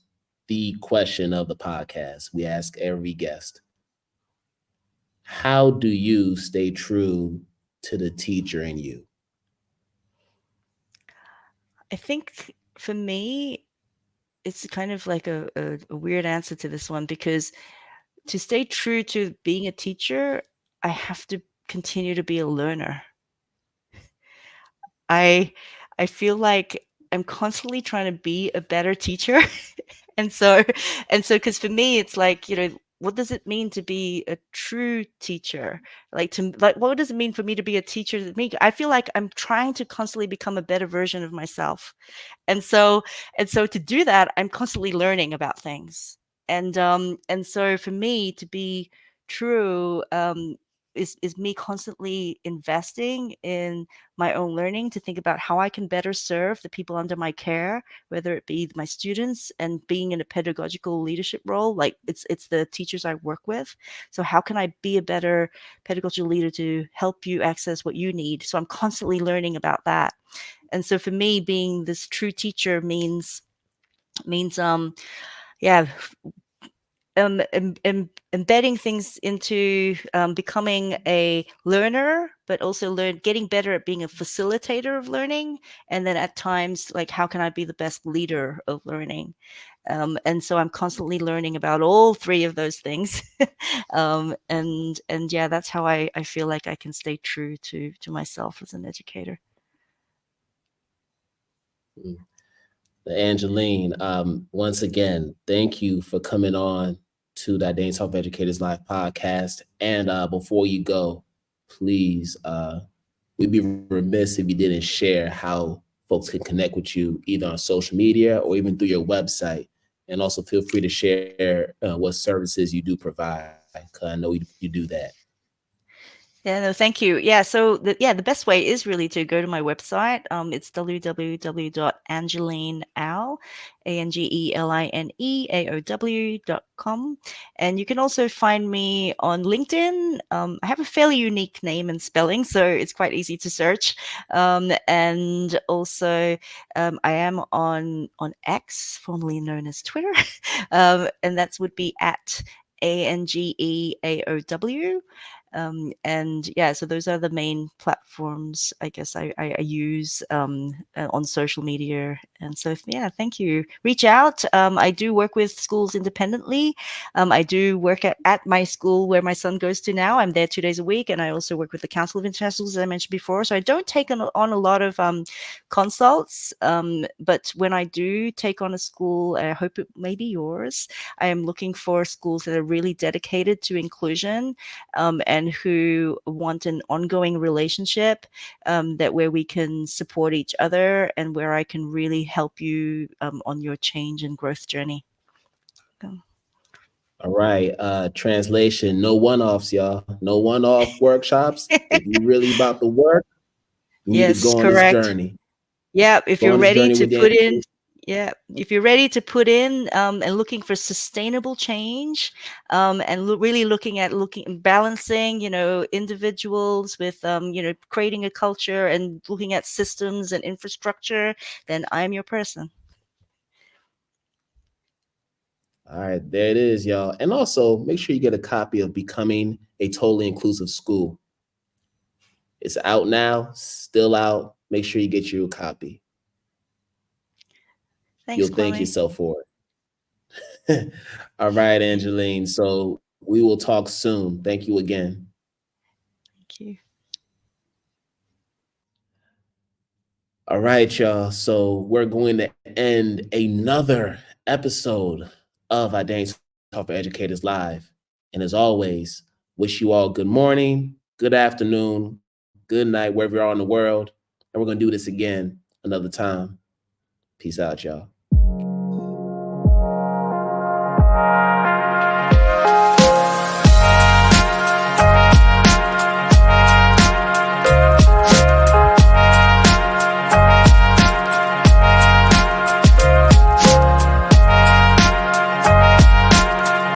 Speaker 1: the question of the podcast. We ask every guest. How do you stay true to the teacher in you?
Speaker 2: I think for me, it's kind of like a weird answer to this one, because to stay true to being a teacher, I have to continue to be a learner. I I feel like I'm constantly trying to be a better teacher. and so because for me it's like, what does it mean to be a true teacher? Like, what does it mean for me to be a teacher? To me, I feel like I'm trying to constantly become a better version of myself. And so to do that, I'm constantly learning about things. And so for me to be true, is me constantly investing in my own learning to think about how I can better serve the people under my care, whether it be my students and being in a pedagogical leadership role, like it's the teachers I work with. So how can I be a better pedagogical leader to help you access what you need? So I'm constantly learning about that. And so for me, being this true teacher means yeah, embedding things into becoming a learner, but also getting better at being a facilitator of learning. And then at times, like, how can I be the best leader of learning? And so I'm constantly learning about all three of those things. And yeah, that's how I feel like I can stay true to myself as an educator.
Speaker 1: Angeline, once again, thank you for coming on to that Dane Talk Educators Live podcast. And before you go, please, we'd be remiss if you didn't share how folks can connect with you either on social media or even through your website. And also feel free to share what services you do provide, because I know you do that.
Speaker 2: Yeah, no, thank you. Yeah, so the best way is really to go to my website. It's www.angelineaow, ANGELINEAOW.com. And you can also find me on LinkedIn. I have a fairly unique name and spelling, so it's quite easy to search. And also, I am on X, formerly known as Twitter, and that would be at ANGEAOW. And yeah, so those are the main platforms I guess I use on social media. And so yeah, thank you. Reach out. I do work with schools independently. I do work at my school where my son goes to now. I'm there 2 days a week, and I also work with the Council of International Schools, as I mentioned before. So I don't take on a lot of consults, but when I do take on a school, I hope it may be yours. I am looking for schools that are really dedicated to inclusion, and who want an ongoing relationship, that where we can support each other and where I can really help you on your change and growth journey.
Speaker 1: All right. Translation, no one-offs, y'all. No one-off workshops. If you really about the work, you need to
Speaker 2: Yes,
Speaker 1: go on this
Speaker 2: correct.
Speaker 1: journey.
Speaker 2: Yeah, if
Speaker 1: Go
Speaker 2: you're
Speaker 1: on this
Speaker 2: ready
Speaker 1: journey
Speaker 2: to
Speaker 1: with the
Speaker 2: put in, yeah, if you're ready to put in and looking for sustainable change, and really looking balancing, individuals with, creating a culture and looking at systems and infrastructure, then I'm your person.
Speaker 1: All right, there it is, y'all. And also make sure you get a copy of Becoming a Totally Inclusive School. It's out now, still out. Make sure you get you a copy.
Speaker 2: Thanks,
Speaker 1: You'll thank
Speaker 2: Kwame.
Speaker 1: yourself for it. All right, Angeline. So we will talk soon. Thank you again.
Speaker 2: Thank you.
Speaker 1: All right, y'all. So we're going to end another episode of our Dane Talk for Educators Live. And as always, wish you all good morning, good afternoon, good night, wherever you are in the world. And we're going to do this again another time. Peace out, y'all.